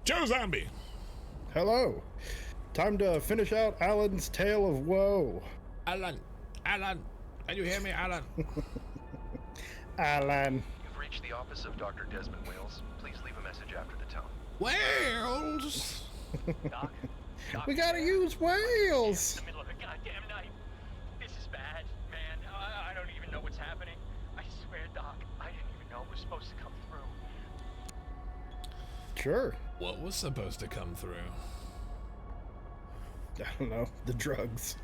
Joe Zombie! Hello. Time to finish out Alan's tale of woe. Alan! Alan! Can you hear me, Alan? Alan. You've reached the office of Dr. Desmond Wales. Please leave a message after the tone. Wales! Doc, We gotta use whales. in the middle of a goddamn night. This is bad, man. I don't even know what's happening. I swear, Doc, I didn't even know it was supposed to come through. Sure. What was supposed to come through? I don't know. The drugs.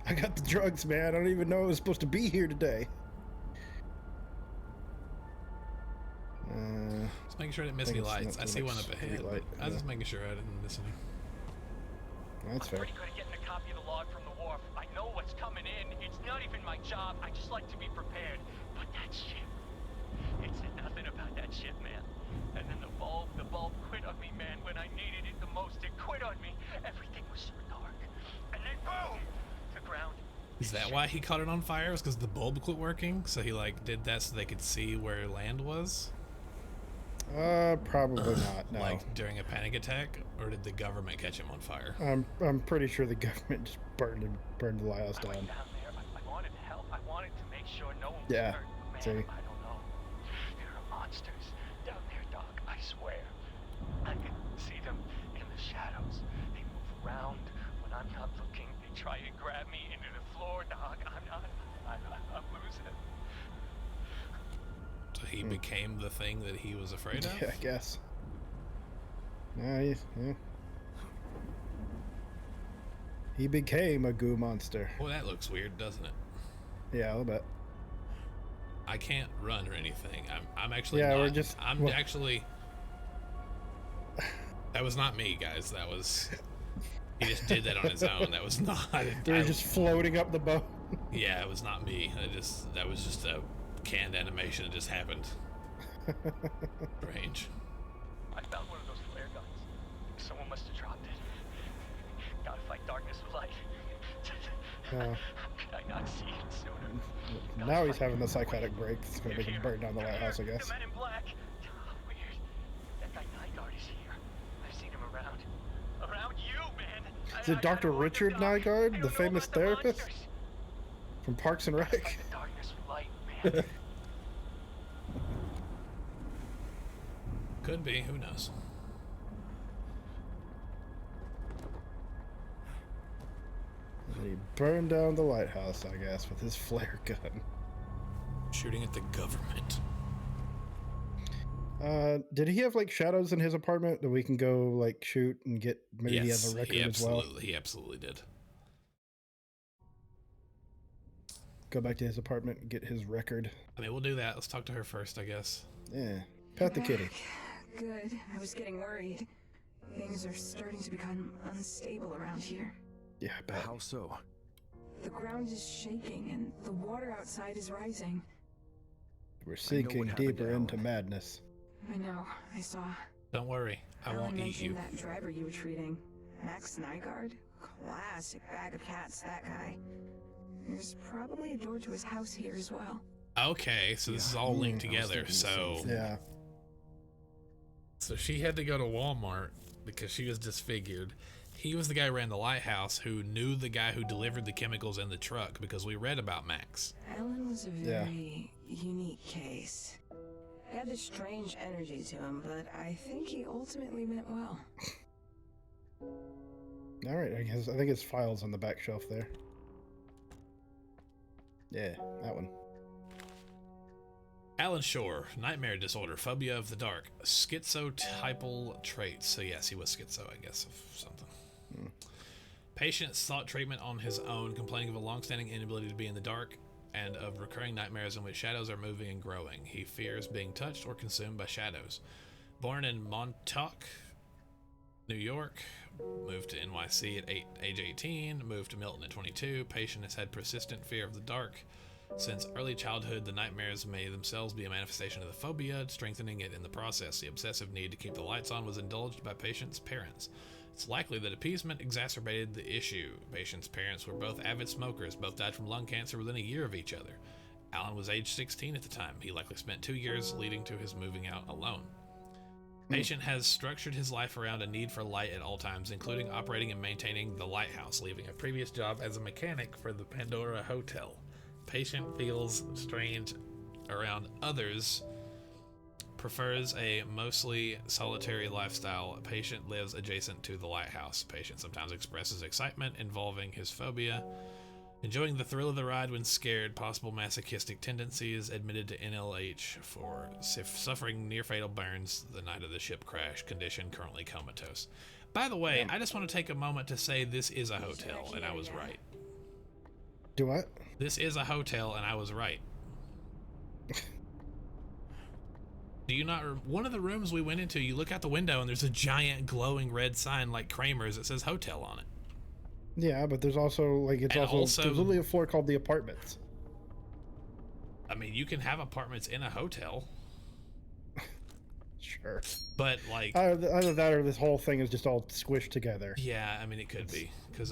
I got the drugs, man. I don't even know it was supposed to be here today. Just making sure I didn't miss any lights. I see one up ahead. Light, I was just making sure I didn't miss any. That's I'm fair. pretty good at getting a copy of the log from the wharf. I know what's coming in. It's not even my job. I just like to be prepared. But that ship, it said nothing about that ship, man. And then the bulb quit on me, man. When I needed it the most, it quit on me. Everything was so dark. And then boom, the ground. Is that why he caught it on fire? Was because the bulb quit working? So he did that so they could see where land was? Probably not. No. Like during a panic attack? Or did the government catch him on fire? I'm pretty sure the government just burned the lighthouse I went down. down there. I wanted to help. I wanted to make sure no one was Yeah, hurt. But man, see. I don't know. There are monsters down there, Doc. I swear. I can see them in the shadows. They move around when I'm not looking. They try to grab me into the floor, Doc. I'm losing it. So he became the thing that he was afraid of? Yeah, I guess. Yeah. He became a goo monster. Well, that looks weird, doesn't it? Yeah, a little bit. I can't run or anything. I'm actually Yeah, not. we're just- I'm well- actually... That was not me, guys. That was... He just did that on his own. That was not... They're just floating up the boat. Yeah, it was not me. That was just a canned animation. It just happened. Strange. I found one of those flare guns. Someone must have dropped it. Gotta fight darkness with light. How could I not see it sooner? Now he's having the psychotic break. It's gonna make him burn down the lighthouse, I guess. The men in black. Oh, weird. That guy Nygaard is here. I've seen him around. Around you, man. Is it Dr. Richard Nygaard, the famous therapist from Parks and Rec? Fight the darkness with light, man. Could be. Who knows? He burned down the lighthouse, I guess, with his flare gun. Shooting at the government. Did he have like shadows in his apartment that we can go like shoot and get? Maybe he has a record as well. He absolutely did. Go back to his apartment and get his record. I mean, we'll do that. Let's talk to her first, I guess. Yeah, pat the kitty. Good. I was getting worried. Things are starting to become unstable around here. Yeah, I bet. How so? The ground is shaking and the water outside is rising. We're sinking happened deeper to into Alan. madness. I know. I saw. Don't worry. I Alan won't eat mentioned you. that driver you were treating. Max Nygaard? Classic bag of cats, that guy. There's probably a door to his house here as well. Okay, so this is all linked together. So Yeah. So she had to go to Walmart because she was disfigured. He was the guy who ran the lighthouse who knew the guy who delivered the chemicals in the truck because we read about Max. Alan was a very unique case. He had this strange energy to him, but I think he ultimately meant well. All right. I think his file's on the back shelf there. Yeah, that one. Alan Shore, nightmare disorder, phobia of the dark, schizotypal traits. So yes, he was schizo, I guess, of something. Patient sought treatment on his own, complaining of a long-standing inability to be in the dark and of recurring nightmares in which shadows are moving and growing. He fears being touched or consumed by shadows. Born in Montauk, New York, moved to NYC at age 18, moved to Milton at 22. Patient has had persistent fear of the dark. Since early childhood, the nightmares may themselves be a manifestation of the phobia, strengthening it in the process. The obsessive need to keep the lights on was indulged by patient's parents. It's likely that appeasement exacerbated the issue. Patient's parents were both avid smokers. Both died from lung cancer within a year of each other. Alan was age 16 at the time. He likely spent 2 years leading to his moving out alone. Patient has structured his life around a need for light at all times, including operating and maintaining the lighthouse, leaving a previous job as a mechanic for the Pandora Hotel. Patient feels strange around others, prefers a mostly solitary lifestyle. Patient lives adjacent to the lighthouse. Patient sometimes expresses excitement involving his phobia, enjoying the thrill of the ride when scared, possible masochistic tendencies, admitted to NLH for suffering near-fatal burns the night of the ship crash, condition currently comatose. By the way, I just want to take a moment to say this is a hotel, and I was right. Do what? This is a hotel, and I was right. Do you not? One of the rooms we went into, you look out the window, and there's a giant glowing red sign like Kramer's that says hotel on it. Yeah, but there's also, like, it's also there's literally a floor called the apartments. I mean, you can have apartments in a hotel. Sure. But, like... Either that or this whole thing is just all squished together. Yeah, I mean, it could be. Because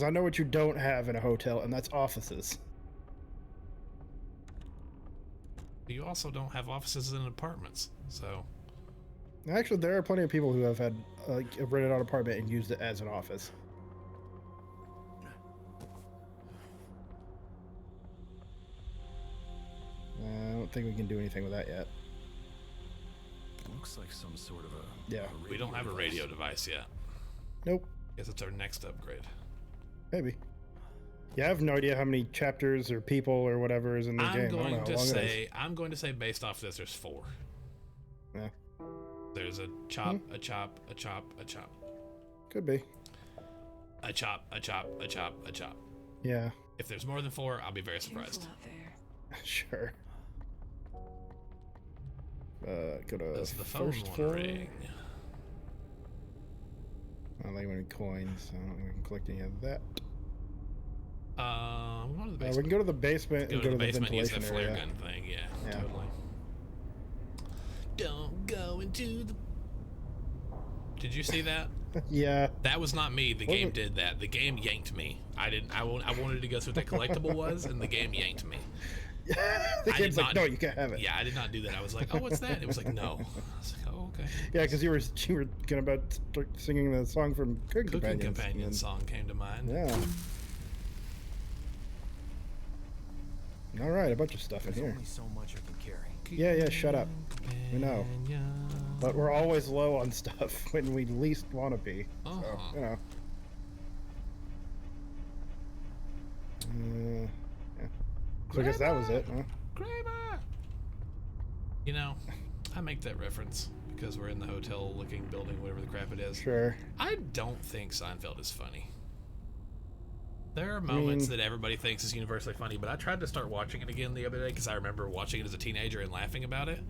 I know what you don't have in a hotel, and that's offices. You also don't have offices in apartments, so... Actually, there are plenty of people who have had a rented out apartment and used it as an office. I don't think we can do anything with that yet. Looks like some sort of a... Yeah. We don't have a radio device yet. Nope. Guess it's our next upgrade. Maybe. Yeah, I have no idea how many chapters or people or whatever is in this game. I'm going to say based off this, there's 4. Yeah. There's a chop, a chop, a chop, a chop. Could be. A chop, a chop, a chop, a chop. Yeah. If there's more than 4, I'll be very surprised. Sure. Go to Does the phone first want floor. to ring? I don't think we need coins. I don't think we can collect any of that. Go to the basement. We can go to the basement and go to the basement and use ventilation the flare area. gun thing. Yeah, Yeah. totally. Don't go into the... Did you see that? Yeah. That was not me. The game did that. The game yanked me. I didn't. I wanted to go through what that collectible was, and the game yanked me. The game's like, no, you can't have it. Yeah, I did not do that. I was like, oh, what's that? It was like, no. I was like, oh, okay. Yeah, because you were gonna about start singing the song from Cooking Cooking Companions. Companion song came to mind. Yeah. All right, a bunch of stuff in There's here. only so much I can carry. Yeah, shut up. We know. But we're always low on stuff when we least want to be. So, you know. Yeah. So I guess that was it, huh? Kramer! You know, I make that reference because we're in the hotel-looking building, whatever the crap it is. Sure. I don't think Seinfeld is funny. There are moments that everybody thinks is universally funny, but I tried to start watching it again the other day because I remember watching it as a teenager and laughing about it,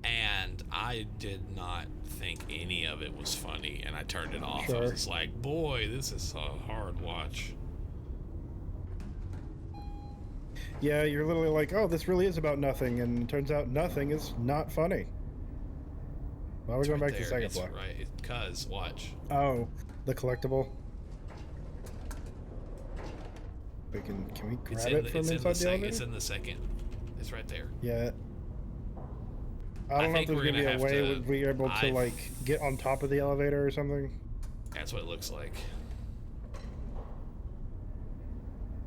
and I did not think any of it was funny, and I turned it off. Sure. I was just like, boy, this is a hard watch. Yeah, you're literally like, oh, this really is about nothing, and it turns out nothing is not funny. Well, we're going back to the second block. Right, because, watch. Oh, the collectible. Can we grab it from inside the elevator? It's in the second. It's right there. Yeah. I don't know if there's gonna be a way we'd be able to like get on top of the elevator or something. That's what it looks like.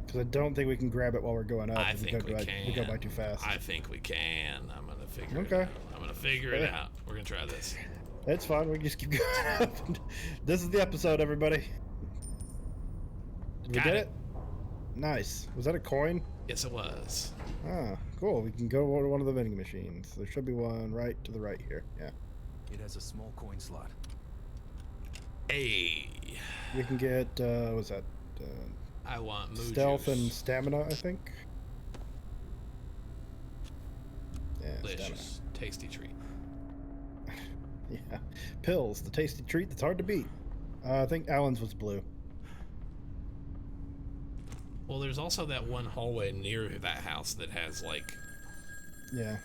Because I don't think we can grab it while we're going up. I think we can. We go by too fast. I think we can. I'm gonna figure it Okay. out. I'm gonna figure it out. We're gonna try this. It's fine. We can just keep going up. This is the episode, everybody. Did we get it? Nice. Was that a coin? Yes, it was. Ah, cool. We can go to one of the vending machines. There should be one right to the right here. Yeah. It has a small coin slot. Hey. We can get, what's that? I want moo Stealth juice. and stamina, I think. Yeah, Delicious. Tasty treat. Yeah. Pills, the tasty treat that's hard to beat. I think Alan's was blue. Well, there's also that one hallway near that house that has, like... Yeah.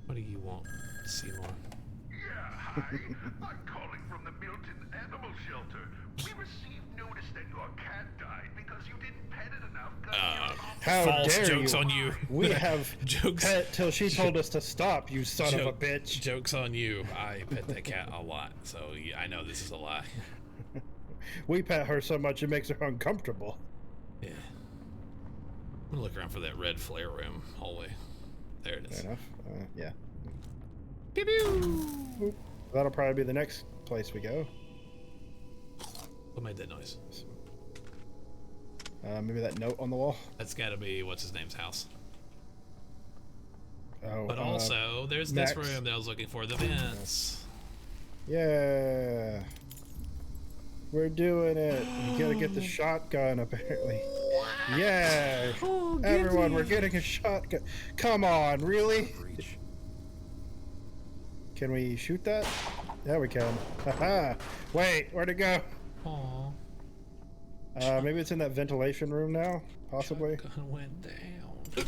What do you want, Seymour? hi. I'm calling from the Milton Animal Shelter. We received notice that your cat died because you didn't pet it enough. How false dare jokes you? on you. We have Jokes. pet till she told us to stop, you son of a bitch. Jokes on you. I pet that cat a lot, so yeah, I know this is a lie. We pet her so much it makes her uncomfortable. Yeah. I'm gonna look around for that red flare room hallway. There it is. Fair enough. Yeah. Pew pew! That'll probably be the next place we go. What made that noise? Maybe that note on the wall. That's gotta be what's his name's house. Oh, But also, there's Max. this room that I was looking for, the vents. Yeah. We're doing it. You gotta get the shotgun, apparently. Yeah. Oh, Everyone, we're getting a shotgun. Come on, really? Breach. Can we shoot that? Yeah, we can. Haha. Wait, where'd it go? Aw. Maybe it's in that ventilation room now, possibly. Shotgun went down.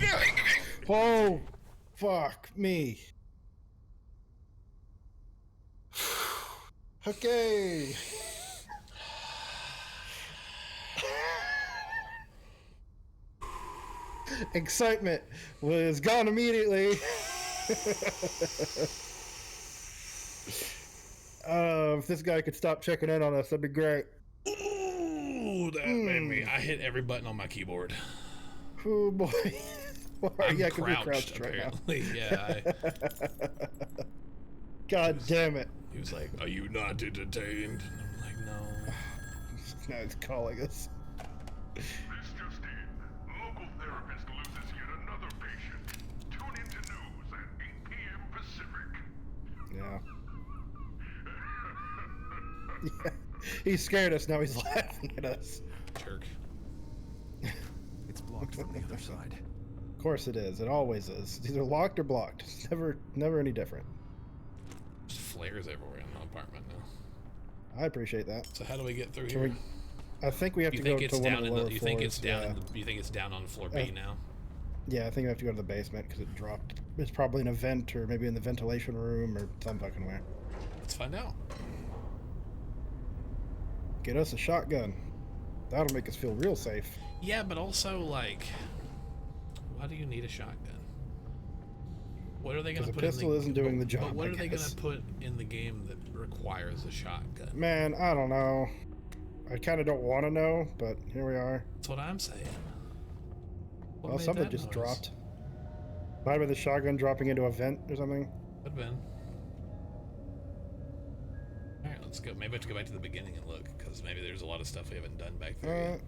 Oh, fuck me. Okay. Excitement was gone immediately. If this guy could stop checking in on us, that'd be great. Ooh, that made me. I hit every button on my keyboard. Oh boy. I'm Yeah, I could be crouched, right now. apparently. Yeah. God damn it. He was like, "Are you not entertained?" And I'm like, "No." Now it's calling us. This just in. Local therapist loses yet another patient. Tune into news at 8 p.m. Pacific. Yeah. Yeah. He scared us, now he's laughing at us. Jerk. It's blocked from the other side. Of course it is. It always is. It's either locked or blocked. It's never any different. There's flares everywhere in the apartment now. I appreciate that. So how do we get through Can here? I think we have You to go think to it's one down of in the the? lower You think it's floors, down yeah. in the? You think it's down on floor B now? Yeah, I think we have to go to the basement because it dropped. It's probably in a vent or maybe in the ventilation room or some fucking way. Let's find out. Get us a shotgun. That'll make us feel real safe. Yeah, but also like, why do you need a shotgun? What are they going to Because a put pistol in the, isn't doing the But job, what I are they going guess. to put in the game that requires a shotgun? Man, I don't know. I kind of don't want to know, but here we are. That's what I'm saying. What Well, made something that just noise? dropped. Might have been the shotgun dropping into a vent or something. Could have been. Alright, let's go. Maybe I have to go back to the beginning and look, because maybe there's a lot of stuff we haven't done back there yet.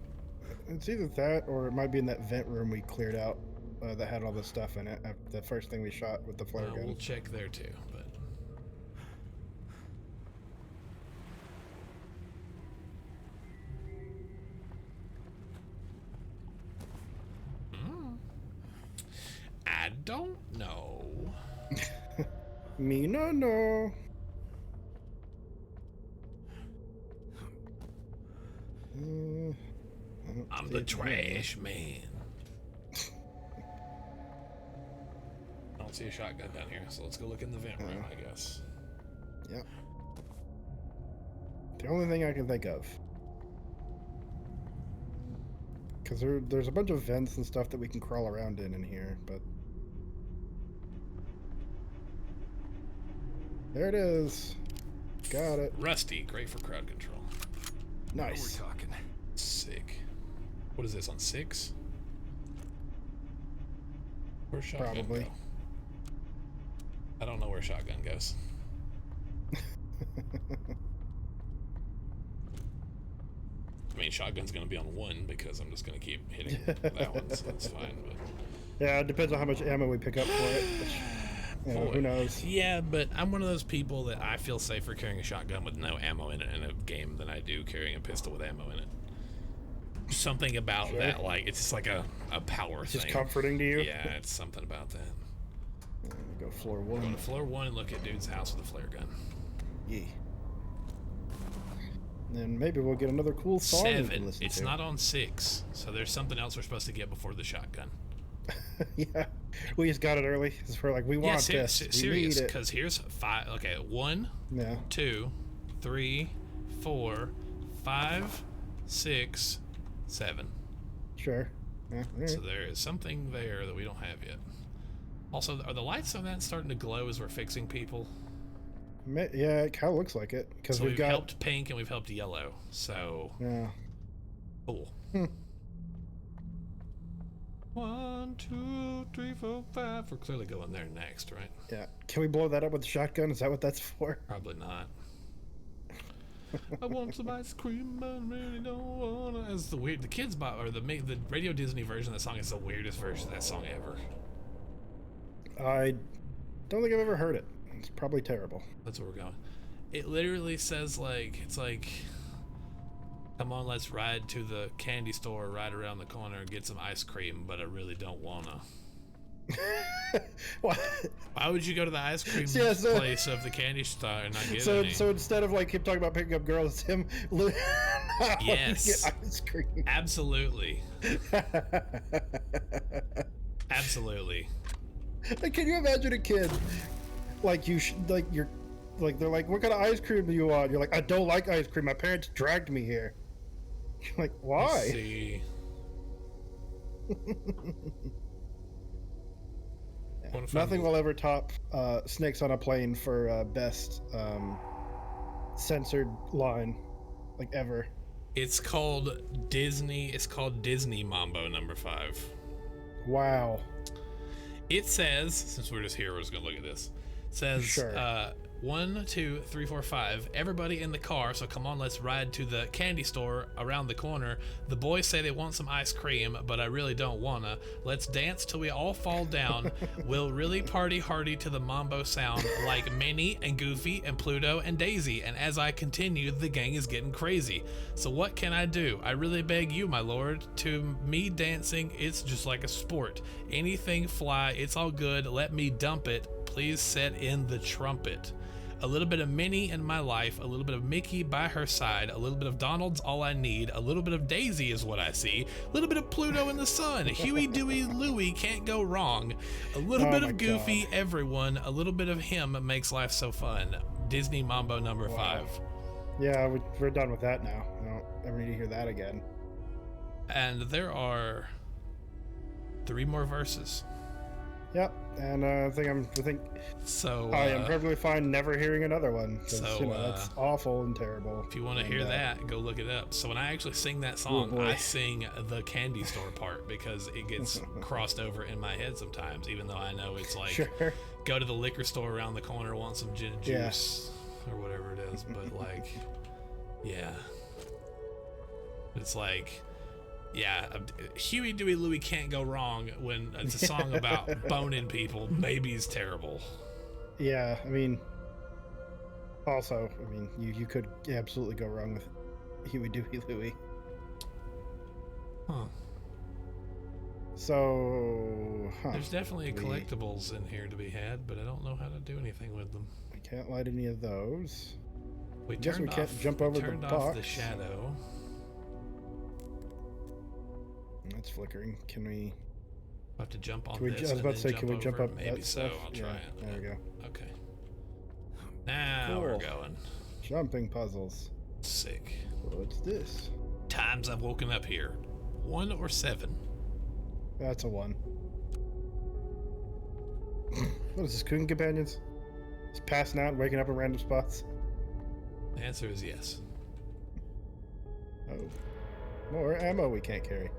It's either that or it might be in that vent room we cleared out that had all this stuff in it. The first thing we shot with the flare gun. We'll check there too, but... I don't know. Me no. I'm the trash man. I don't see a shotgun down here, so let's go look in the vent room, I guess. Yep. The only thing I can think of. Because there's a bunch of vents and stuff that we can crawl around in here, but... There it is. Got it. Rusty, great for crowd control. Nice. We're talking. Sick. What is this, on 6? Where's shotgun Probably. go? I don't know where shotgun goes. I mean, shotgun's gonna be on 1 because I'm just gonna keep hitting that one, so that's fine. But Yeah, it depends on how much ammo we pick up for it. Which, you know, who knows? Yeah, but I'm one of those people that I feel safer carrying a shotgun with no ammo in it in a game than I do carrying a pistol with ammo in it. Something about Sure. that, like, it's just like a power It's thing. just comforting to you? Yeah, it's something about that. Go floor Go to 1. floor 1 and look at dude's house with a flare gun. Yeah. Then maybe we'll get another cool song we can 7. listen It's to. not on 6, so there's something else we're supposed to get before the shotgun. Yeah, we just got it early because we're like, we want this. We serious. need it. Because here's 5. Okay, 1, Yeah. 2, 3, 4, 5, 6, 7. Sure. Yeah, all right. So there is something there that we don't have yet. Also, are the lights on that starting to glow as we're fixing people? Yeah, it kind of looks like it because So we've we've got. helped pink and we've helped yellow. So Yeah. cool. Hmm. 1, 2, 3, 4, 5. We're clearly going there next, right? Yeah. Can we blow that up with a shotgun? Is that what that's for? Probably not. I want some ice cream, but I really don't wanna. As the kids bought, or the Radio Disney version of that song is the weirdest version of that song ever. I don't think I've ever heard it. It's probably terrible. That's where we're going. It literally says it's like, come on, let's ride to the candy store right around the corner and get some ice cream, but I really don't wanna. What? Why would you go to the ice cream place of the candy store and not get any? So instead of like him talking about picking up girls, it's him Yes. get ice cream. Absolutely. Absolutely. Like, can you imagine a kid like you're like they're like, what kind of ice cream do you want? You're like, I don't like ice cream. My parents dragged me here. You're like, why? Let's see. Nothing will ever top Snakes on a Plane for best censored line, like ever. It's called Disney Mambo number 5. Wow. It says, since we're just here, we're just gonna look at this. It says, Sure. 1, 2, 3, 4, 5. Everybody in the car, so come on, let's ride to the candy store around the corner. The boys say they want some ice cream, but I really don't wanna. Let's dance till we all fall down. We'll really party hardy to the mambo sound, like Minnie and Goofy and Pluto and Daisy. And as I continue, the gang is getting crazy. So what can I do? I really beg you, my lord. To me, dancing, it's just like a sport. Anything fly, it's all good. Let me dump it. Please set in the trumpet. A little bit of Minnie in my life, a little bit of Mickey by her side, a little bit of Donald's all I need, a little bit of Daisy is what I see, a little bit of Pluto in the sun, Huey, Dewey, Louie can't go wrong, a little bit of Goofy, everyone, a little bit of him makes life so fun. Disney Mambo number 5. Yeah, we're done with that now. I don't ever need to hear that again. And there are 3 more verses. Yep, and I think So I am perfectly fine never hearing another one. 'Cause, so, that's awful and terrible. If you want to hear that, go look it up. So when I actually sing that song, I sing the candy store part because it gets crossed over in my head sometimes, even though I know it's like, Sure. go to the liquor store around the corner, want some gin and juice or whatever it is. But like, yeah, it's like, yeah, Huey, Dewey, Louie can't go wrong when it's a song about boning people. Maybe it's terrible. Yeah, I mean, also, you could absolutely go wrong with Huey, Dewey, Louie. Huh. So, There's definitely collectibles in here to be had, but I don't know how to do anything with them. We can't light any of those. We guess we turned can't off, jump over the turned off box. the shadow. That's flickering. Can we? I'll have to jump on Can we? this. I was about to say, can we jump over? up? Maybe that so. stuff? I'll try it. There we go. Okay. Now we're going. Jumping puzzles. Sick. What's this? Times I've woken up here. 1 or 7. That's a 1. What is this? Coon companions? Just passing out and waking up in random spots. The answer is yes. Oh, more ammo we can't carry.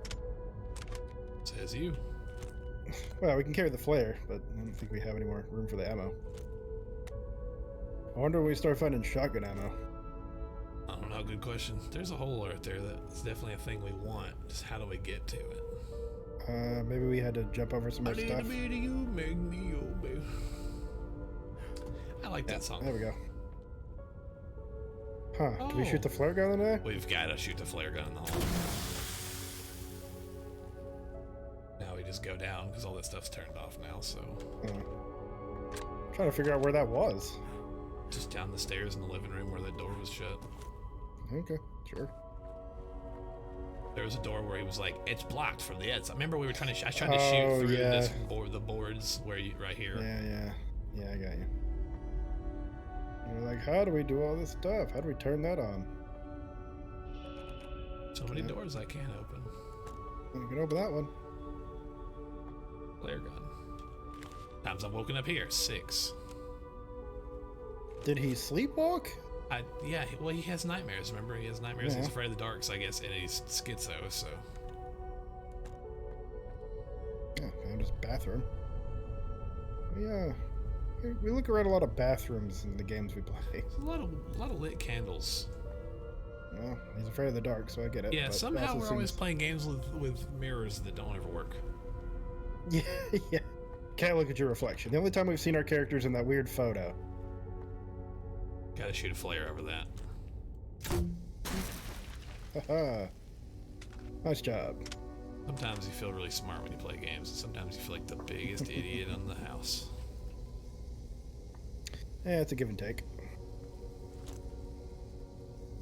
Says you. Well, we can carry the flare, but I don't think we have any more room for the ammo. I wonder when we start finding shotgun ammo. I don't know. Good question. There's a hole right there. That's definitely a thing we want. Just how do we get to it? Maybe we had to jump over some more stuff. I like that song. There we go. Huh? Do we shoot the flare gun in there? We've got to shoot the flare gun in the hole. Now we just go down because all that stuff's turned off now. So Trying to figure out where that was. just down the stairs in the living room where the door was shut. Okay, sure. There was a door where he was like, "It's blocked from the outside." Remember we were trying to? I tried to shoot through this the boards where you right here. Yeah, I got you. We're like, how do we do all this stuff? How do we turn that on? So many doors I can't open. You can open that one. Flare gun. Times I've woken up here, 6. Did he sleepwalk? Yeah, well, he has nightmares, remember? He has nightmares, he's afraid of the dark, so I guess, and he's schizo, so... Yeah, found his bathroom. Yeah, we look around a lot of bathrooms in the games we play. There's a lot of lit candles. Well, he's afraid of the dark, so I get it. Yeah, but somehow we're always seems... playing games with mirrors that don't ever work. Yeah, yeah. Can't look at your reflection. The only time we've seen our characters in that weird photo. Gotta shoot a flare over that. Haha. Nice job. Sometimes you feel really smart when you play games, and sometimes you feel like the biggest idiot in the house. Yeah, it's a give and take.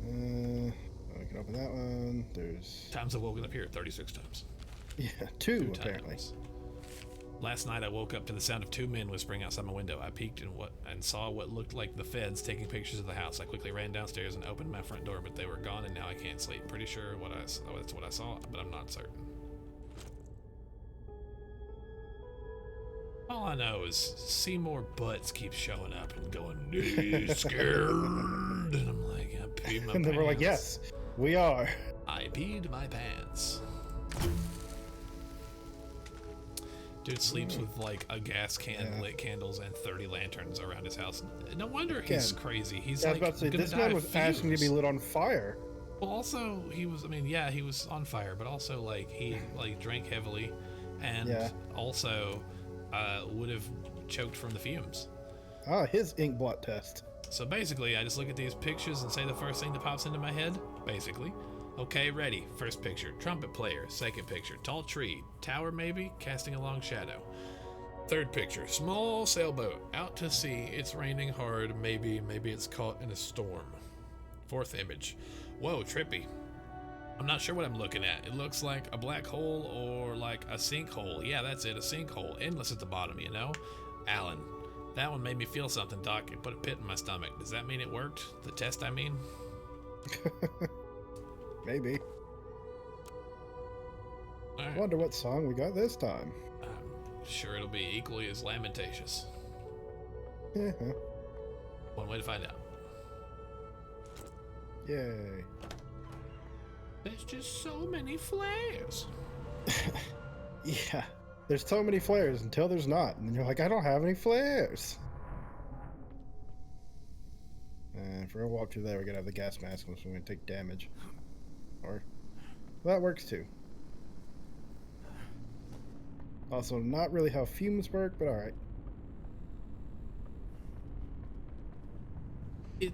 We can open that one. There's... Times I've woken up here 36 times. Yeah, two apparently. Times. Last night I woke up to the sound of 2 men whispering outside my window. I peeked and saw what looked like the feds taking pictures of the house. I quickly ran downstairs and opened my front door, but they were gone, and now I can't sleep. Pretty sure that's what I saw, but I'm not certain. All I know is Seymour Butts keeps showing up and going, scared. And I'm like, I peed my pants. And then we're like, yes, we are. I peed my pants. Dude sleeps with like a gas can, lit candles, and 30 lanterns around his house. No wonder he's crazy. He's I like, was about to say, this man was asking to be lit on fire. Well, also he was. I mean, yeah, he was on fire, but also like he like drank heavily, and also would have choked from the fumes. Ah, his ink blot test. So basically, I just look at these pictures and say the first thing that pops into my head. Basically. Okay, ready. First picture, trumpet player. Second picture, tall tree. Tower maybe, casting a long shadow. Third picture, small sailboat. Out to sea, it's raining hard. Maybe it's caught in a storm. Fourth image. Whoa, trippy. I'm not sure what I'm looking at. It looks like a black hole or like a sinkhole. Yeah, that's it, a sinkhole. Endless at the bottom, you know? Alan. That one made me feel something, Doc. It put a pit in my stomach. Does that mean it worked? The test, I mean? Maybe. Right. Wonder what song we got this time. I'm sure it'll be equally as lamentations. Yeah. One way to find out. Yay. There's just so many flares. Yeah. There's so many flares until there's not. And then you're like, I don't have any flares. And if we're gonna walk through there, we're gonna have the gas mask, so we're gonna take damage. Or that works too. Also, not really how fumes work, but alright.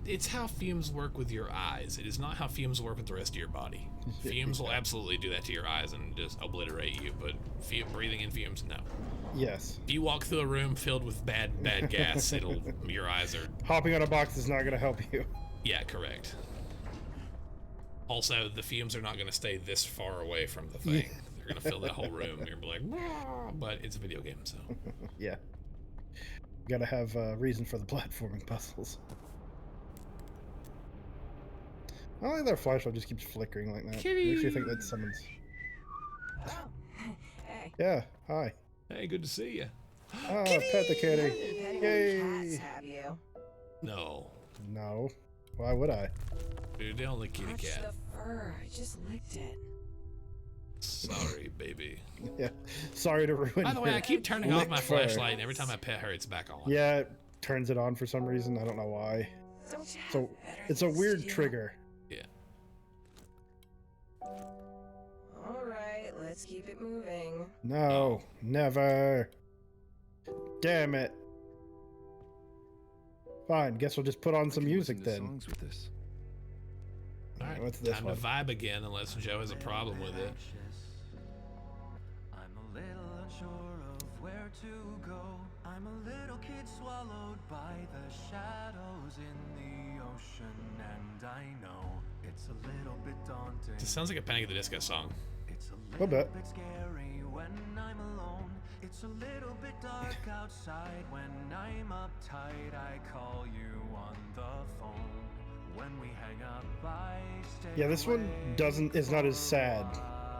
It's how fumes work with your eyes. It is not how fumes work with the rest of your body. Fumes will absolutely do that to your eyes and just obliterate you, but breathing in fumes, no. Yes. If you walk through a room filled with bad gas, your eyes are... Hopping on a box is not gonna help you. Yeah, correct. Also, the fumes are not going to stay this far away from the thing. Yeah. They're going to fill that whole room. You're going to be like, but it's a video game, so. Yeah. Gotta have a reason for the platforming puzzles. I like their flashlight just keeps flickering like that. Kitty. Makes you think that someone's... Hey. Yeah, hi. Hey, good to see you. Ah, pet the kitty. Yay. Cats, have you? No. No. Why would I? Dude, the only kitty Touch cat. the fur. I just licked it. Sorry, baby. Yeah. Sorry to ruin. By the way, I keep turning off my fur. flashlight, and every time I pet her, it's back on. Yeah, it turns it on for some reason. I don't know why. Don't you have So better it's a things to weird do? trigger. Yeah. All right, let's keep it moving. No, never. Damn it. Fine, guess we'll just put on some music then. Songs with this. All right, what's this time one? to vibe again, unless Joe has a problem with it. I'm a little unsure of where to go. I'm a little kid get swallowed by the shadows in the ocean, and I know it's a little bit daunting. This sounds like a Panic at the Disco song. It's a little little bit bit scary when I'm alone. It's a little bit dark outside when I'm uptight. I call you on the phone. When we hang up, I stay Yeah, this one is not as sad.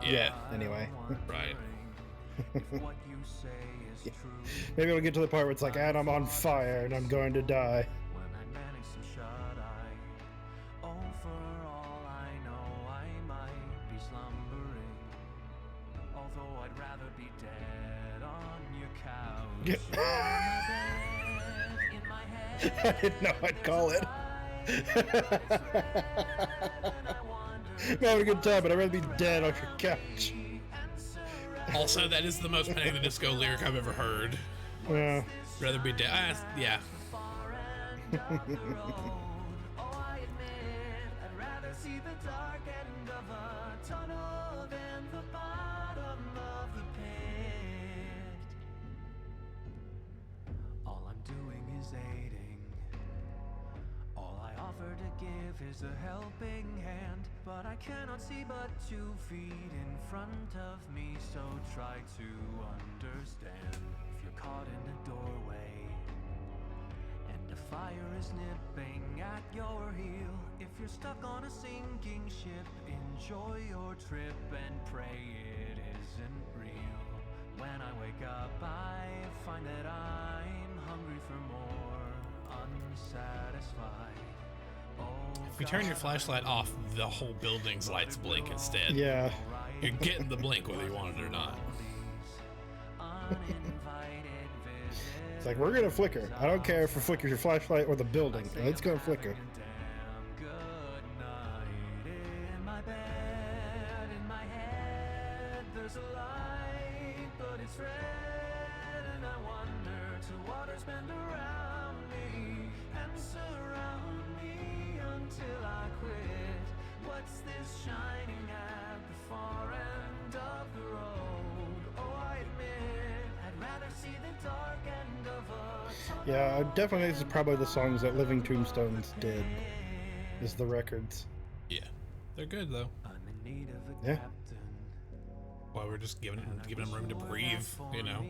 Yeah. Anyway. Right. if what you say is true. Maybe we'll get to the part where it's like, and I'm on fire and I'm going to die. When I manage some shut-eye, oh, for all I know, I might be slumbering. Although I'd rather be dead on your couch. On my bed, in my head, I didn't know I'd call it. I'm having a good time, but I'd rather be dead on your couch. Also, that is the most Panic at the Disco lyric I've ever heard. Yeah. Rather be dead. Yeah. All I'm doing is aiding. All I offer to give is a helping hand, but I cannot see but 2 feet in front of me, so try to understand. If you're caught in a doorway and the fire is nipping at your heel, if you're stuck on a sinking ship, enjoy your trip and pray it isn't real. When I wake up, I find that I'm hungry for more, unsatisfied. If you turn your flashlight off, the whole building's lights blink instead. Yeah. You're getting the blink whether you want it or not. It's like, we're gonna flicker. I don't care if it flickers your flashlight or the building. It's gonna flicker. Yeah, definitely this is probably the songs that Living Tombstones did, is the records. Yeah. They're good, though. Yeah. Well, we're just giving them room to breathe, you know.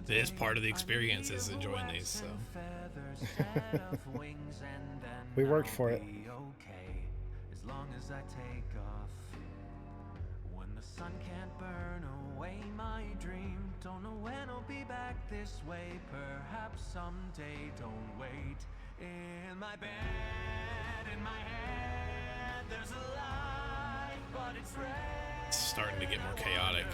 It is part of the experience is enjoying these, so. We worked for it. As long as I take off. When the sun can't burn away my dream, don't know when I'll be back this way. Perhaps someday, don't wait. In my bed, in my head, there's a light, but it's red. It's starting to get more chaotic.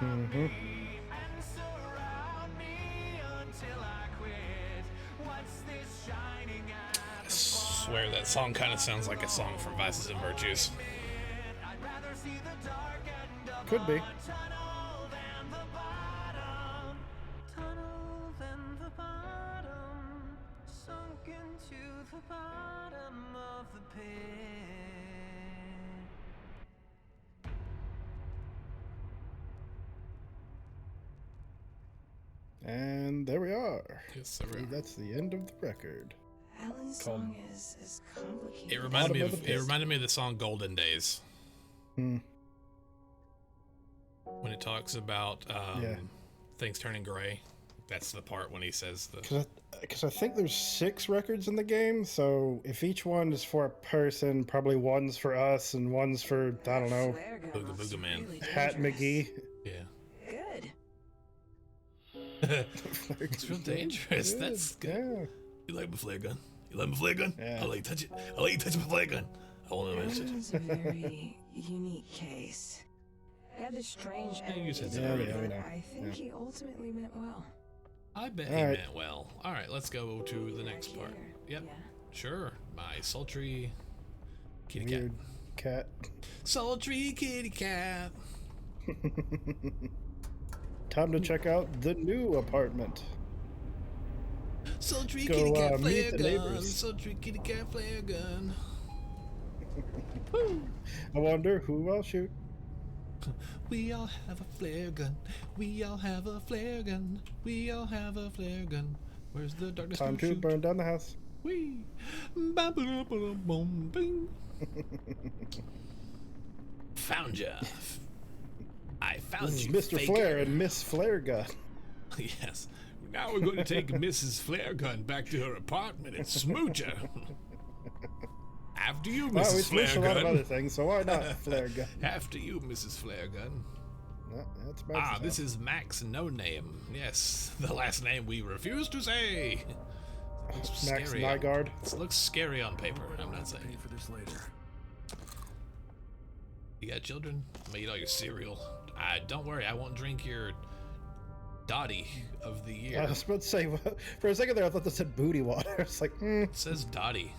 Mm-hmm. And surround me until I quit. What's this shining at? I swear that song kind of sounds like a song from Vices and Virtues. I'd rather see the dark end of Could be. a tunnel than the bottom. Tunnel than the bottom. Sunk into the bottom of the pit. And there we are. Yes, there we are. That's the end of the record. Alan's Called- song is complicated. It reminded me Bottom of of the it pit. reminded me of the song Golden Days Hmm. when it talks about Yeah. things turning gray. That's the part when he says the Because I think there's 6 records in the game, so if each one is for a person, probably one's for us and one's for, I don't know, Flare gun Booga must Booga be Man. really Hat dangerous. McGee. yeah. Good. It's real dangerous. Good, That's good. Yeah. You like my flare gun? You like my flare gun? Yeah. I like touch it. I like you touch my flare gun. I want to mention it. Alan's a very unique case. He had this strange Yeah, you said energy, that Yeah, earlier. yeah, we but know. I think he ultimately meant well. I bet All he right. meant well. All right, let's go to the next part. Yep. Yeah. Sure. My sultry kitty Weird cat. cat. Sultry kitty cat. Time to check out the new apartment. Sultry Go, kitty cat meet flare the gun. neighbors. Sultry kitty cat flare gun. I wonder who I'll shoot. We all have a flare gun. We all have a flare gun. We all have a flare gun. Where's the darkness? Time to burn down the house. Wee. Ba ba ba boom bing. Found ya. I found This is you, Mr. faker. Flare and Miss Flare Gun. Yes. Now we're going to take Mrs. Flare Gun back to her apartment and smooch her. After you, Mrs. Well, we Flare smooched a lot of Gun. other things, so why not Flare Gun? After you, Mrs. Flare Gun. No, that's Max's This house. is Max No Name. Yes, the last name we refuse to say. It looks Max scary on- Nygaard. It looks scary on paper. I'm not saying Pay it. for this later. You got children? I'm gonna eat all your cereal. Don't worry, I won't drink your Dottie of the year. I was about to say, for a second there, I thought this said booty water. It's like, It says Dottie.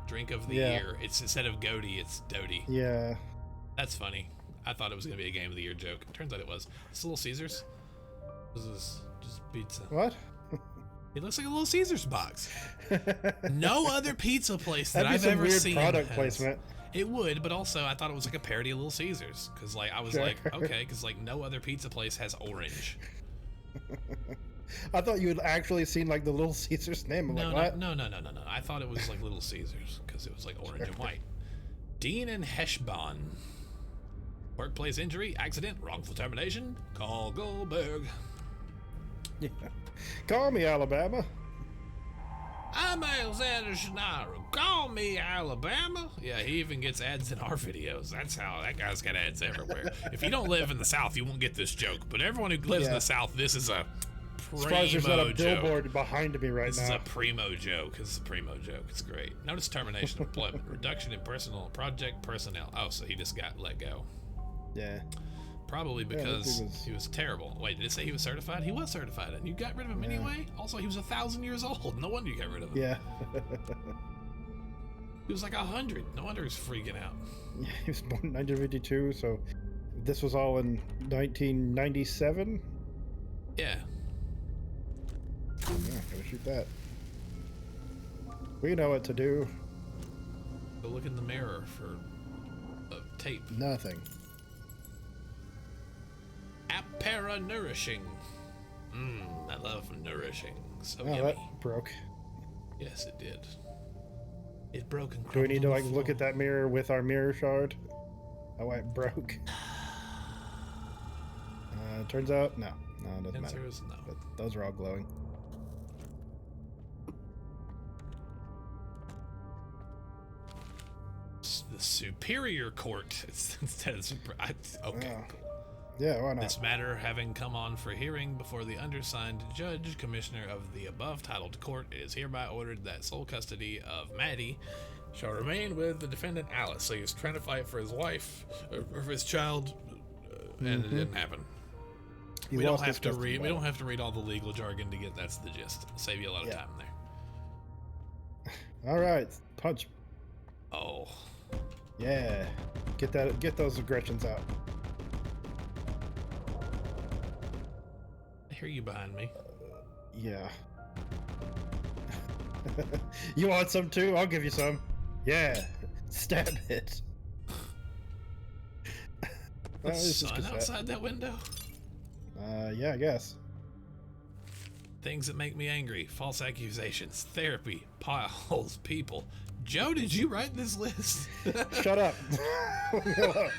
Drink of the Yeah. year. It's instead of Goaty, it's Doty. yeah. That's funny. I thought it was gonna be a game of the year joke. Turns out it was. It's Little Caesars. This is just pizza. What? It looks like a Little Caesars box. No other pizza place that That'd be I've some ever weird seen product has- placement. It would, but also I thought it was like a parody of Little Caesars, because like I was Sure. like, okay, because like no other pizza place has orange. I thought you had actually seen like the Little Caesars name. I'm No, like, what? no. I thought it was like Little Caesars because it was like orange and white. Dean and Heshbon. Workplace injury, accident, wrongful termination. Call Goldberg. Yeah. Call me Alabama. I'm Alexander Shannara. Call me Alabama. Yeah, he even gets ads in our videos. That's how that guy's got ads everywhere. If you don't live in the South, you won't get this joke. But everyone who lives in Yeah. the South, this is a As far as there's not primo a joke. billboard behind me right This is now. a primo joke. This is a primo joke. It's great. Notice termination of employment, reduction in personal project personnel. Oh, so he just got let go. Yeah. Probably that because dude was- he was terrible. Wait, did it say he was certified? He was certified, and you got rid of him anyway? Also, he was 1,000 years old. No wonder you got rid of him. Yeah. He was like 100. No wonder he's freaking out. Yeah, he was born in 1952, so this was all in 1997. Yeah. Yeah, gotta shoot that. We know what to do. Go look in the mirror for a tape. Nothing. Apara nourishing. I love nourishing. So Oh, yummy. that broke. Yes, it did. It broke and Do we need to crumbled like on the look at floor. that mirror with our mirror shard? Oh, it broke. Turns out, no. No, it doesn't Answer matter. is no. But those are all glowing. The Superior Court. It's instead of okay. Oh. Yeah, why not? This matter having come on for hearing before the undersigned judge, commissioner of the above titled court, it is hereby ordered that sole custody of Maddie shall remain with the defendant Alice. So he was trying to fight for his wife or for his child, and it didn't happen. He We don't lost have his to custody read. We battle. don't have to read all the legal jargon to get that's the gist. It'll save you a lot of Yeah. time there. All right, punch. Oh, Yeah, get those aggressions out. I hear you behind me. Yeah. You want some too? I'll give you some. Yeah, stab it. The this is sun cassette. outside that window. Yeah, I guess. Things that make me angry, false accusations, therapy, potholes, people. Joe, did you write this list? Shut up. Leave me alone.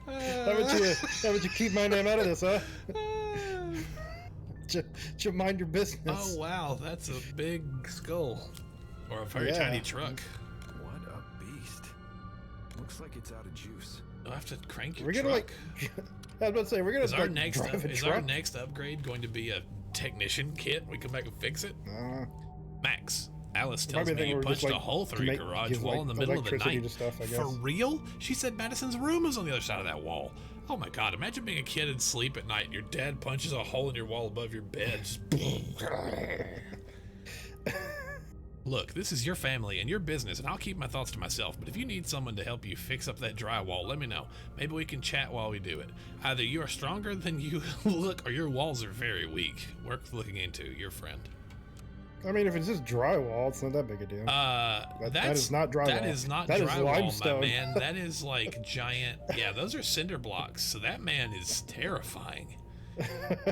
How would you keep my name out of this, huh? Just mind your business. Oh wow, that's a big skull. Or a very Yeah. tiny truck. What a beast. Looks like it's out of juice. Do I have to crank your We're gonna truck? like. I was about to say we're gonna is our like, next drive a is truck. our next upgrade going to be a technician kit? We come back and fix it? Probably Max, Alice tells think me you we're punched just, a like, hole to through your make- garage give, wall like, in the middle of the electricity night. to stuff, I For guess. real? She said Madison's room was on the other side of that wall. Oh my god, imagine being a kid and sleep at night and your dad punches a hole in your wall above your bed. Just Look, this is your family and your business, and I'll keep my thoughts to myself, but if you need someone to help you fix up that drywall, let me know. Maybe we can chat while we do it. Either you are stronger than you look, or your walls are very weak. Worth looking into, your friend. I mean, if it's just drywall, it's not that big a deal. That is not drywall. That is not That is drywall, limestone. my man. That is like giant. Yeah, those are cinder blocks. So that man is terrifying.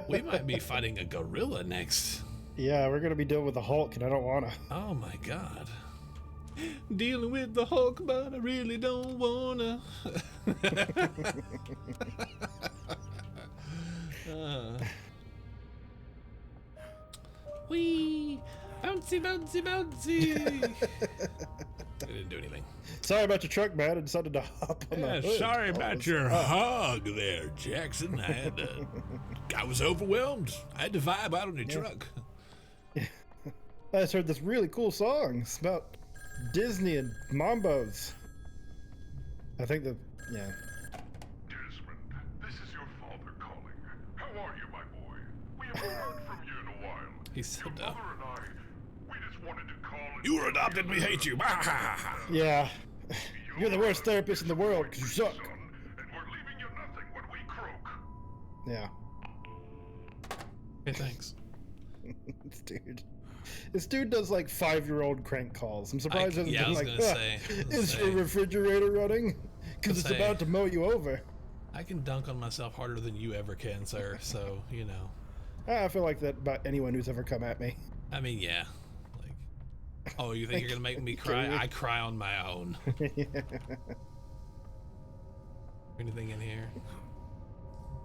We might be fighting a gorilla next. Yeah, we're gonna be dealing with the Hulk, and I don't wanna. Oh my god. Dealing with the Hulk, but I really don't wanna. Wee! Bouncy, bouncy, bouncy! I didn't do anything. Sorry about your truck, man. I decided to hop on the hood. Sorry about your hog there, Jackson. I was overwhelmed. I had to vibe out on your truck. I just heard this really cool song. It's about Disney and Mambos. I think the yeah. Desmond, this is your father calling. How are you, my boy? We haven't heard from you in a while. He's so Your dumb. mother and I, we just wanted to call and You were adopted, we hate you. Yeah. You're the worst therapist in the world because you suck. son, and we're leaving you nothing when we croak. Yeah. Hey, thanks. This dude does like 5-year-old crank calls. I'm surprised he yeah, I hasn't was been like, gonna say, is your refrigerator running? Because it's say- about to mow you over. I can dunk on myself harder than you ever can, sir. So, you know. I feel like that about anyone who's ever come at me. I mean, yeah. Like, oh, you think you're gonna make me cry? I cry on my own. Anything in here?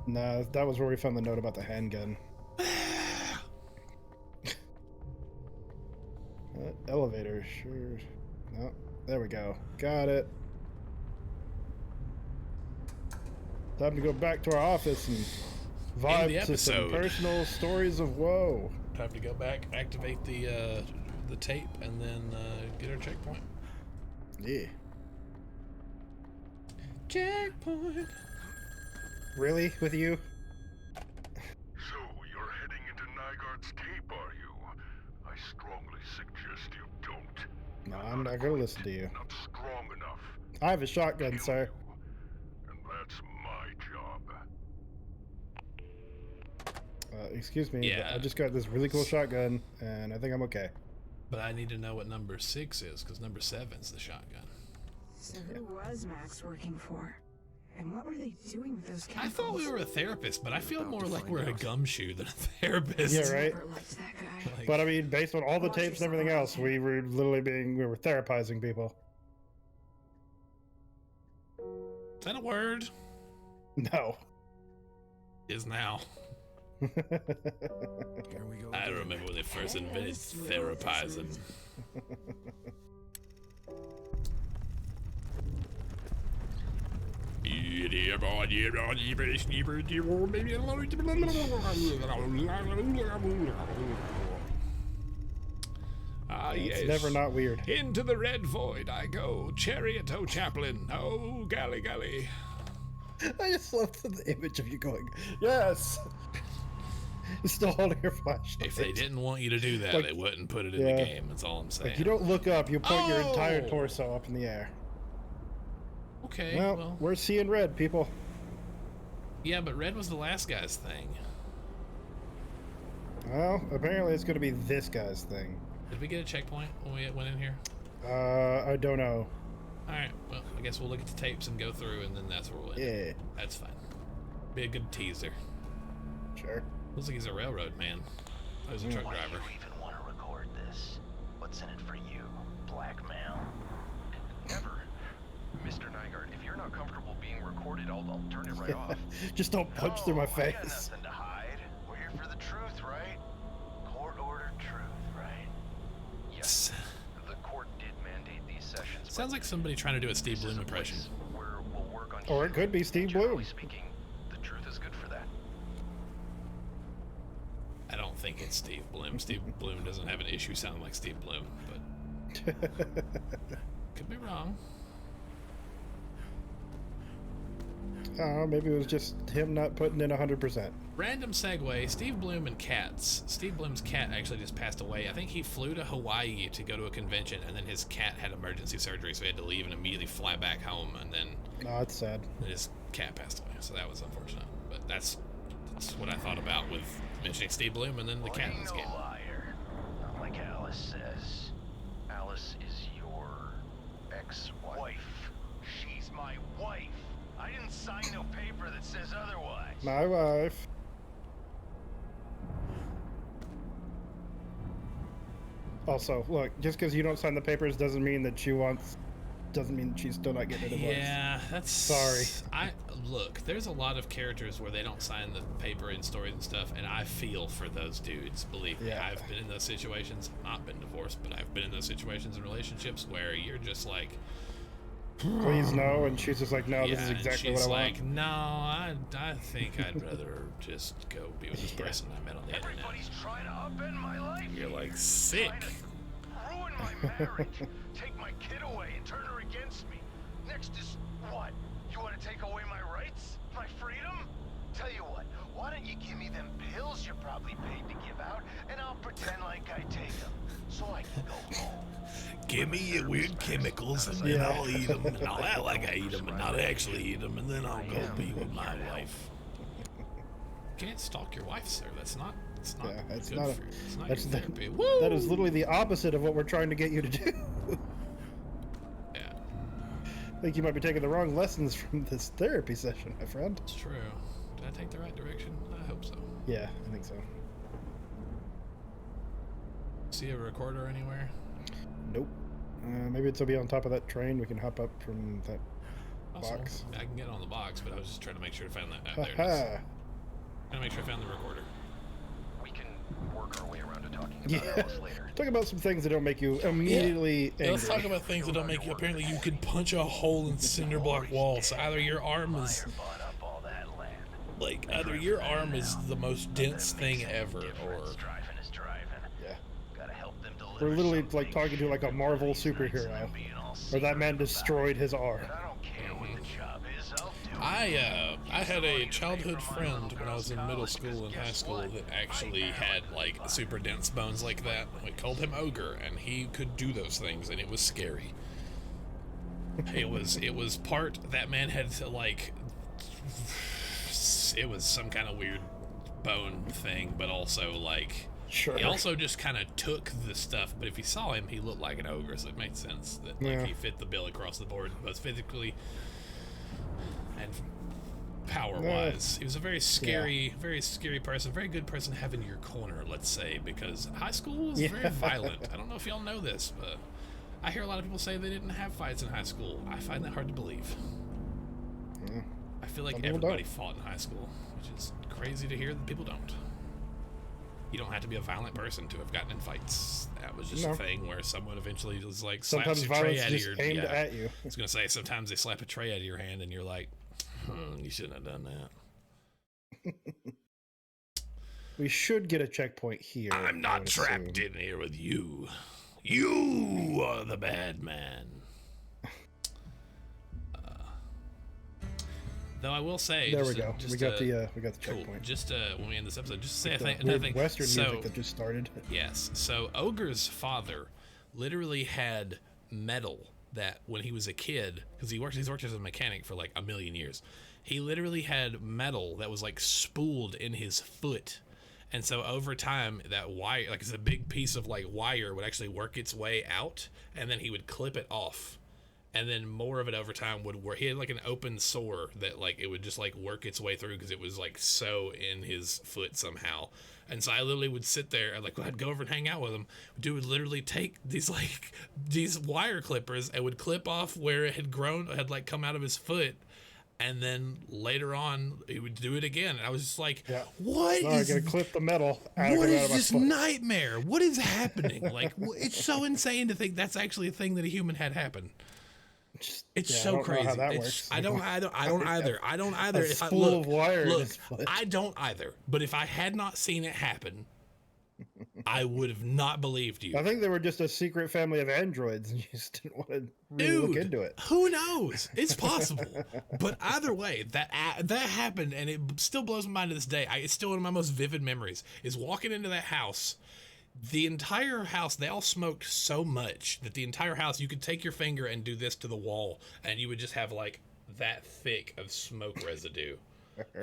No, that was where we found the note about the handgun. Elevator, sure. No, there we go. Got it. Time to go back to our office and End the vibe to some episode. personal stories of woe. Time to go back, activate the tape, and then get our checkpoint. Yeah. Checkpoint. Really? With you? So, you're heading into Nygaard's tape, are you? I strongly suggest you don't. No, I'm not gonna listen to you. Not strong enough. I have a shotgun, sir. And that's my job. Excuse me. Yeah. I just got this really cool shotgun, and I think I'm okay. But I need to know what number 6 is, because number 7's the shotgun. So who was Max working for? And what were they doing with those I chemicals? thought we were a therapist, but I feel more like we're a gumshoe than a therapist. Yeah, right. Never liked that guy. Like, But I mean, based on all the tapes and everything else, we were literally we were therapizing people. is that a word? No. Is now. Here we go. I remember when they first invented therapizing. Ah, yes. It's never not weird. Into the red void I go, chariot, O chaplain, oh galley galley. I just love the image of you going, yes! You're still holding your flashlight. If they didn't want you to do that, Like, they wouldn't put it in yeah. the game. That's all I'm saying. Like, you don't look up, you point your entire Oh! torso up in the air. Okay, Well, well, we're seeing red, people. yeah, but red was the last guy's thing. Well, apparently it's going to be this guy's thing. Did we get a checkpoint when we went in here? I don't know. All right, well, I guess we'll look at the tapes and go through, and then that's where we'll end. Yeah, That's fine. Be a good teaser. sure. Looks like he's a railroad man. Oh, he's a truck Why do driver. you even want to record this? What's in it for you? Blackmail? Never. Mr. Nygaard, if you're not comfortable being recorded, I'll turn it right off. Just don't punch through my No, I got face. nothing to hide. We're here for the truth, right? Court-ordered truth, right? Yes, the court did mandate these sessions. Sounds like somebody trying to do a Steve this is Bloom a impression. place where we'll work on Or it you. could be Steve Generally Bloom. speaking, the truth is good for that. I don't think it's Steve Bloom. Steve Bloom doesn't have an issue sounding like Steve Bloom, but could be wrong. Maybe it was just him not putting in 100%. Random segue, Steve Bloom and cats. Steve Bloom's cat actually just passed away. I think he flew to Hawaii to go to a convention, and then his cat had emergency surgery, so he had to leave and immediately fly back home, and then No, it's sad. his cat passed away. So that was unfortunate. But that's what I thght about with mentioning Steve Bloom and then the cat in Ain't this no game. liar. Not like Alex. says otherwise. My wife. Also, look, just because you don't sign the papers doesn't mean that doesn't mean she's still not getting a divorce. Yeah, that's Sorry. Look, there's a lot of characters where they don't sign the paper in stories and stuff, and I feel for those dudes. Believe me, Yeah. I've been in those situations. Not been divorced, but I've been in those situations in relationships where you're just like, Please no, and she's just like, no, yeah, this is and exactly she's what I like, want. no, I think I'd rather just go be with this person I met on the internet. Everybody's trying to upend my life. You're like sick. Trying to ruin my marriage. Take my kid away and turn her against me. Next is what? You want to take away my rights? My freedom? Tell you what, why don't you give me them pills you're probably paid to give out, and I'll pretend like I take them, so I can go home. Give me your weird chemicals and then I'll eat them and I'll act like I eat them and not actually eat them and then I'll go be with my wife. You can't stalk your wife, sir. That's not Yeah, it's good not. for you. It's not That's your the, therapy. Woo! that is literally the opposite of what we're trying to get you to do. Yeah, I think you might be taking the wrong lessons from this therapy session, my friend. it's true. Did I take the right direction? I hope so. Yeah, I think so. See a recorder anywhere? Nope. Maybe it'll be on top of that train. We can hop up from that Also, box. I can get on the box, but I was just trying to make sure to find that. There it is. Haha. Trying to make sure I found the recorder. We can work our way around to talking about Yeah. Alice later. Talk about some things that don't make you immediately angry. Let's talk about things that don't make you. Apparently, you can punch a hole in cinder block walls. So either your arm is Bought up all that land. like either your arm is the most dense thing ever, or Driving is driving. Yeah. Gotta help them deliver. We're literally something. like talking to like a Marvel superhero, Being all where that man destroyed his arm. I don't care what the job is, I'll do it. I had a childhood friend when I was in middle school and high school that actually had like super dense bones like that. We called him Ogre, and he could do those things, and it was scary. It was part that man had to like. It was some kind of weird bone thing, but also like. Sure. He also just kind of took the stuff, but if you saw him, he looked like an ogre, so it made sense that like Yeah. he fit the bill across the board, both physically and power-wise. He was a very scary person, very good person to have in your corner, let's say, because high school was very violent. I don't know if y'all know this, but I hear a lot of people say they didn't have fights in high school. I find that hard to believe. Yeah. I feel like Some people everybody don't. fought in high school, which is crazy to hear that people don't. You don't have to be a violent person to have gotten in fights. That was just No. a thing where someone eventually was like Sometimes slaps your tray violence out of just your aimed at you. I was gonna say sometimes they slap a tray out of your hand and you're like, you shouldn't have done that. We should get a checkpoint here. I'm I not would trapped assume. in here with you. You are the bad man. Though I will say, There we just a- go. just We got a- the cool. checkpoint. Just when we end this episode, just to say The another weird thing. Western So, music that just started. yes. So Ogre's father literally had metal that when he was a kid, because he's worked as a mechanic for like a million years. He literally had metal that was like spooled in his foot. And so over time, that wire, like it's a big piece of like wire, would actually work its way out, and then he would clip it off. And then more of it over time would work. He had like an open sore that like it would just like work its way through because it was like so in his foot somehow. And so I literally would sit there and like I'd go over and hang out with him. Dude would literally take these wire clippers and would clip off where it had grown, had like come out of his foot. And then later on, he would do it again. And I was just like, Yeah. what Sorry, I is gotta clip the metal. what is this nightmare? What is happening? Like, it's so insane to think that's actually a thing that a human had happen. It's Yeah, I so don't know crazy. how that It's- works. I don't either. I don't either. A If I spool of wire in look, his foot. I don't either. But if I had not seen it happen, I would have not believed you. I think they were just a secret family of androids, and you just didn't want to really look into it. Who knows? It's possible. But either way, that happened, and it still blows my mind to this day. It's still one of my most vivid memories, is walking into that house. The entire house, they all smoked so much that the entire house, you could take your finger and do this to the wall, and you would just have like that thick of smoke residue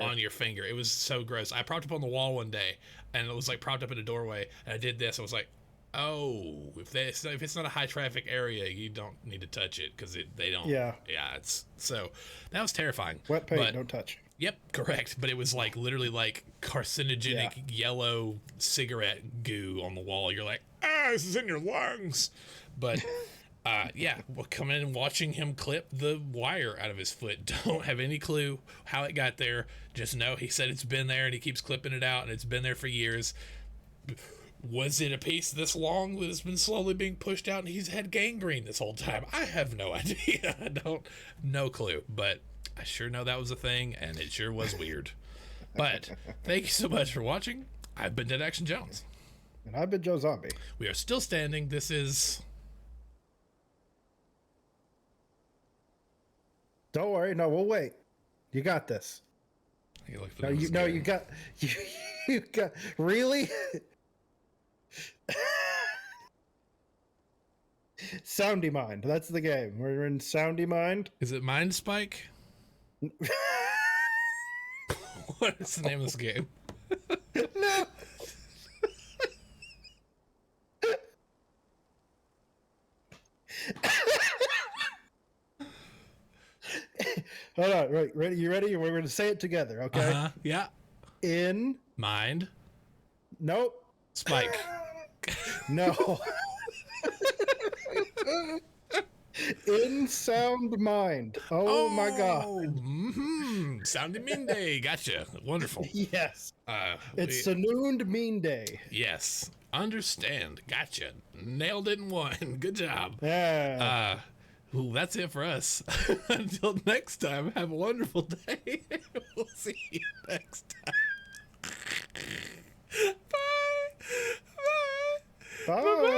on your finger. It was so gross. I propped up on the wall one day, and it was like propped up in a doorway, and I did this. I was like, oh, if it's not a high traffic area, you don't need to touch it because they don't. Yeah. Yeah. It's so that was terrifying. Wet paint, But don't touch. Yep, correct. But it was like literally like carcinogenic yellow cigarette goo on the wall. You're like, this is in your lungs. But yeah, we're coming in and watching him clip the wire out of his foot. Don't have any clue how it got there. Just know he said it's been there and he keeps clipping it out and it's been there for years. Was it a piece this long that has been slowly being pushed out and he's had gangrene this whole time? I have no idea. No clue. But I sure know that was a thing and it sure was weird. But thank you so much for watching. I've been Dead Action Jones. And I've been Joe Zombie. We are still standing. This is... Don't worry. No, we'll wait. You got this. You look for No, them you as no, good. you got you got really. Soundy Mind. That's the game. We're in Soundy Mind. Is it Mind Spike? What is the name of this game? No. Hold on. Right. Ready? You ready? We're going to say it together. Okay. Yeah. In. Mind Nope. Spike. No. In Sound Mind. Oh my god. Mm-hmm. Sounding Mean Day. Gotcha. Wonderful. Yes. It's Sanoond Mean Day. Yes. Understand. Gotcha. Nailed it in one. Good job. Yeah. Well, that's it for us. Until next time, have a wonderful day. We'll see you next time. Bye. Bye. Bye.